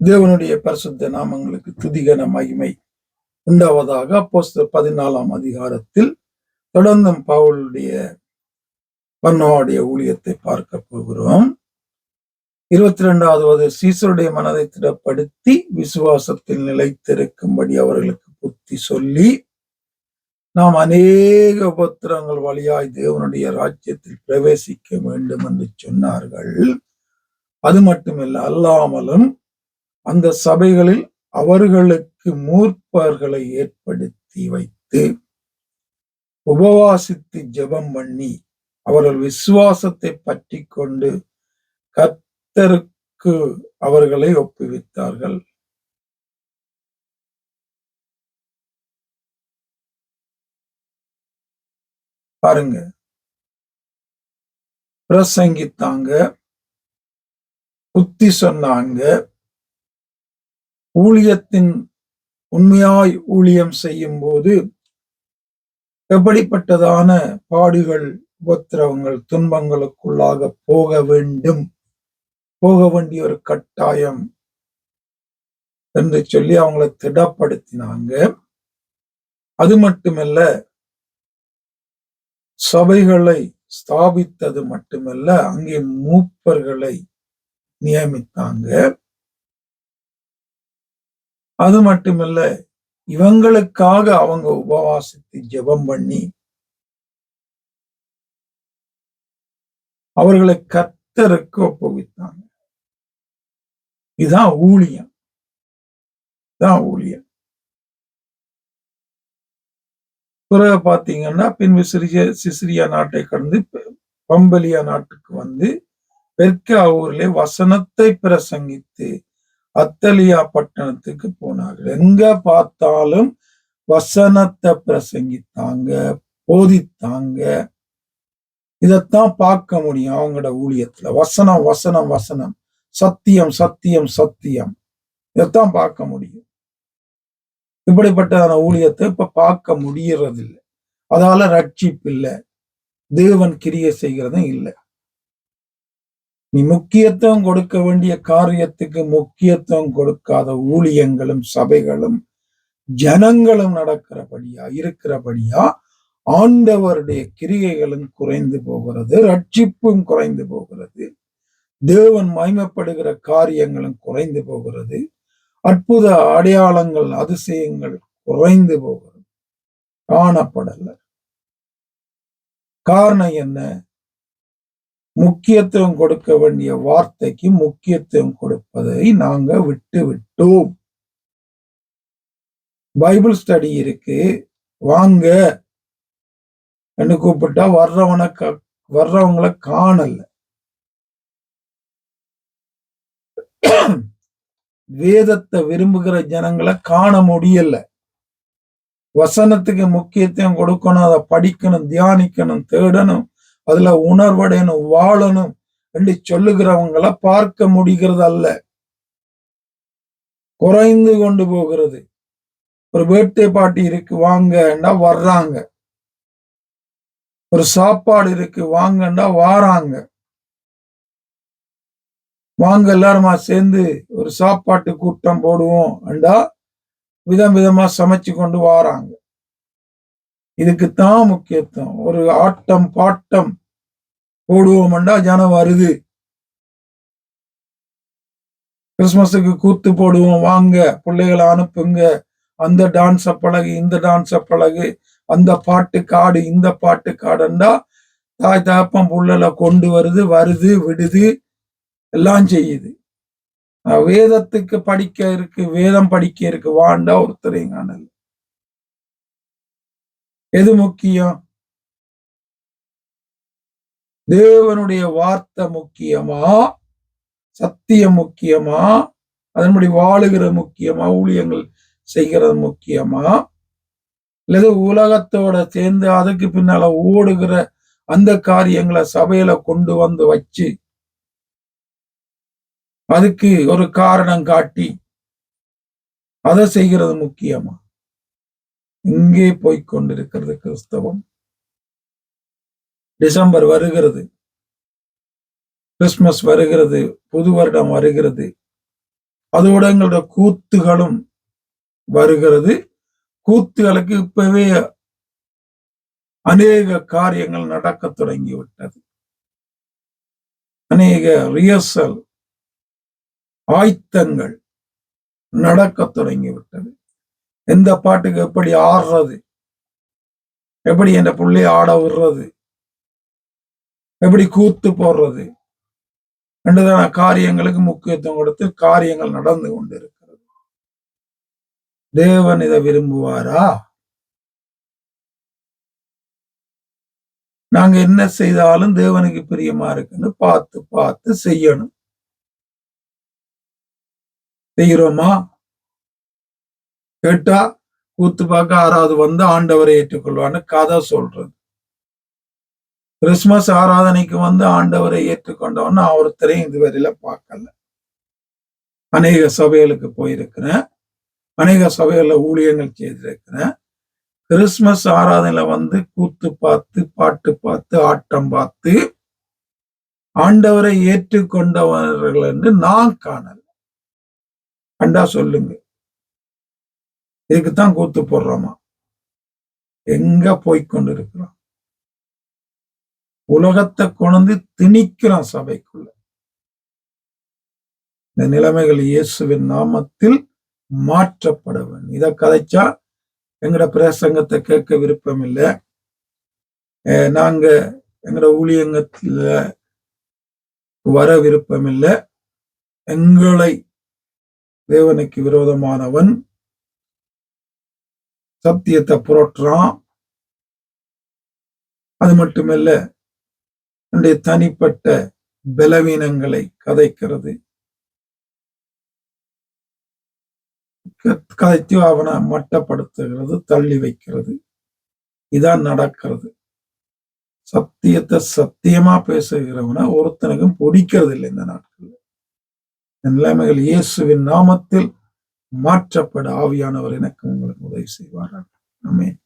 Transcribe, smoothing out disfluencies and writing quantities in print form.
தேவனுடைய பரிசுத்த நாமங்களுக்கு துதிகன மகிமை உண்டாவதாக. அப்போஸ்தலர் 14ஆம் அதிகாரத்தில் தொடர்ந்தும் பவுலுடைய பர்னபாவுடைய ஊழியத்தை பார்க்க போகிறோம். 22வது சீசருடைய மனதை திடப்படுத்தி விசுவாசத்தில் நிலைத்திருக்கும்படி அவர்களுக்கு புத்தி சொல்லி, நாம் அநேக உபத்திரங்கள் வழியாய் தேவனுடைய ராஜ்யத்தில் பிரவேசிக்க வேண்டும் என்று சொன்னார்கள். அது மட்டுமல்ல, அல்லாமலும் அந்த சபைகளில் அவர்களுக்கு மூப்பர்களை ஏற்படுத்தி வைத்து உபவாசித்து ஜெபம் பண்ணி அவர்கள் விசுவாசத்தை பற்றி கொண்டு கர்த்தருக்கு அவர்களை ஒப்புவித்தார்கள். பாருங்க, பிரசங்கித்தாங்க, புத்தி சொன்னாங்க, ஊழியத்தின் உண்மையாய் ஊழியம் செய்யும் போது எப்படிப்பட்டதான பாடுகள், உபத்திரவங்கள், துன்பங்களுக்குள்ளாக போக வேண்டிய ஒரு கட்டாயம் என்று சொல்லி அவங்களை திடப்படுத்தினாங்க. அது மட்டுமல்ல, சபைகளை ஸ்தாபித்தது மட்டுமல்ல, அங்கே மூப்பர்களை நியமித்தாங்க. அது மட்டுமல்ல, இவங்களுக்காக அவங்க உபவாசித்து ஜெபம் பண்ணி அவர்களை கர்த்தருக்கு ஒப்புவித்தாங்க. இதுதான் ஊழியம். பிறகு பாத்தீங்கன்னா, பின்பு சிசிரியா நாட்டை கடந்து பம்பலியா நாட்டுக்கு வந்து பெர்கா ஊரிலே வசனத்தை பிரசங்கித்து அத்தலியா பட்டணத்துக்கு போனார்கள். எங்க பார்த்தாலும் வசனத்தை பிரசங்கித்தாங்க, போதித்தாங்க. இதத்தான் பார்க்க முடியும் அவங்களோட ஊழியத்துல. வசனம் வசனம் வசனம், சத்தியம் சத்தியம் சத்தியம், இதைத்தான் பார்க்க முடியும். இப்படிப்பட்டதான ஊழியத்தை இப்ப பார்க்க முடியறது இல்லை. அதால ரட்சிப்பு இல்லை, தேவன் கிரியை செய்கிறதும் இல்லை. நீ முக்கியத்துவம் கொடுக்க வேண்டிய காரியத்துக்கு முக்கியத்துவம் கொடுக்காத ஊழியங்களும் சபைகளும் ஜனங்களும் இருக்கிறபடியா ஆண்டவருடைய கிரியைகளும் குறைந்து போகிறது, ரட்சிப்பும் குறைந்து போகிறது, தேவன் மகிமைப்படுகிற காரியங்களும் குறைந்து போகிறது, அற்புத அடையாளங்கள் அதிசயங்கள் குறைந்து போகிறது, காணப்படல. காரணம் என்ன? முக்கியத்துவம் கொடுக்க வேண்டிய வார்த்தைக்கு முக்கியத்துவம் கொடுப்பதை நாங்க விட்டு விட்டோம். பைபிள் ஸ்டடி இருக்கு, வாங்க என்று கூப்பிட்டா வர்றவங்களை காணல. வேதத்தை விரும்புகிற ஜனங்களை காண முடியல. வசனத்துக்கு முக்கியத்துவம் கொடுக்கணும், அதை படிக்கணும், தியானிக்கணும், தேடணும், அதுல உணர்வடையணும், வாழணும் என்று சொல்லுகிறவங்களை பார்க்க முடிகிறது அல்ல. குறைந்து கொண்டு போகிறது. ஒரு பர்த்டே பார்ட்டி இருக்கு வாங்கன்னா வர்றாங்க, ஒரு சாப்பாடு இருக்கு வாங்கன்னா வாராங்க, வாங்க எல்லாருமா சேர்ந்து ஒரு சாப்பாட்டு கூட்டம் போடுவோம் என்றா விதம் விதமா சமைச்சு கொண்டு வாராங்க. இதுக்குத்தான் முக்கியத்துவம். ஒரு ஆட்டம் பாட்டம் போடுவோம்டா ஜனம் வருது. கிறிஸ்துமஸுக்கு கூத்து போடுவோம் வாங்க, பிள்ளைகளை அனுப்புங்க, அந்த டான்ஸ பழகு, இந்த டான்ஸ பழகு, அந்த பாட்டு காடு, இந்த பாட்டு காடுண்டா தாய் தகப்பம் புள்ளல கொண்டு வருது விடுது, எல்லாம் செய்யுது. வேதத்துக்கு படிக்க இருக்கு, வேதம் படிக்க இருக்கு வாண்டா ஒருத்தரையும் காணல. எது முக்கியம்? தேவனுடைய வார்த்தை முக்கியமா, சத்தியம் முக்கியமா, அதன்படி வாழுகிற முக்கியமா, ஊழியங்கள் செய்கிறது முக்கியமா, அல்லது உலகத்தோட சேர்ந்து அதுக்கு பின்னால ஓடுகிற அந்த காரியங்களை சபையில கொண்டு வந்து வச்சு அதுக்கு ஒரு காரணம் காட்டி அதை செய்கிறது முக்கியமா? இங்கே போய்கொண்டிருக்கிறது கிறிஸ்தவம். டிசம்பர் வருகிறது, கிறிஸ்துமஸ் வருகிறது, புது வருடம் வருகிறது. அதோட எங்களோட கூத்துகளும் வருகிறது. கூத்துகளுக்கு இப்பவே அநேக காரியங்கள் நடக்க தொடங்கிவிட்டது. அநேக ரிஹர்சல் ஆயத்தங்கள் நடக்க தொடங்கிவிட்டது. எந்த பாட்டுக்கு எப்படி ஆடுறது, எப்படி என்ற பிள்ளைய ஆட விடுறது, எப்படி கூத்து போடுறது என்றதான காரியங்களுக்கு முக்கியத்துவம் கொடுத்து காரியங்கள் நடந்து கொண்டிருக்கிறது. தேவன் இதை விரும்புவாரா? நாங்க என்ன செய்தாலும் தேவனுக்கு பிரியமா இருக்குன்னு பார்த்து பார்த்து செய்யணும். செய்கிறோமா? கேட்டா கூத்து பார்க்க 6வது வந்து ஆண்டவரை ஏற்றுக்கொள்வான்னு கதை சொல்றது. கிறிஸ்துமஸ் ஆராதனைக்கு வந்து ஆண்டவரை ஏற்றுக்கொண்டவன்னு ஒருத்தரையும் இதுவரையில பார்க்கல. அநேக சபைகளுக்கு போயிருக்கிறேன், அநேக சபைகள்ல ஊழியங்கள் செய்திருக்கிறேன். கிறிஸ்துமஸ் ஆராதனையில வந்து கூத்து பார்த்து, பாட்டு பார்த்து, ஆட்டம் பார்த்து ஆண்டவரை ஏற்றுக்கொண்டவர்கள் என்று நான் காணல. கண்டா சொல்லுங்க. இதுக்குத்தான் கூத்து போடுறோமா? எங்க போய்கொண்டு இருக்கிறோம்? உலகத்தை கொண்டு திணிக்கிறோம் சபைக்குள்ள. இந்த நிலைமைகள் இயேசுவின் நாமத்தில் மாற்றப்பட வேண்டும். இதை கதைச்சா எங்கட பிரசங்கத்தை கேட்க விருப்பம் இல்லை. நாங்க எங்கட ஊழியங்கத்துல வர விருப்பம் இல்லை. எங்களை தேவனுக்கு விரோதமானவன் சத்தியத்தை புரட்டுறான். அது மட்டுமல்ல, என்னுடைய தனிப்பட்ட பலவீனங்களை கதைக்கிறது, கதைத்து அவனை மட்டப்படுத்துகிறது, தள்ளி வைக்கிறது. இதான் நடக்கிறது. சத்தியத்தை சத்தியமா பேசுகிறவனை ஒருத்தனுக்கும் பிடிக்கிறது இல்லை இந்த நாட்கள். இந்த நிலைமைகள் இயேசுவின் நாமத்தில் மாற்றப்பட ஆவியானவர் எனக்கு உங்களுக்கு உதவி செய்வார்கள். ஆமென்.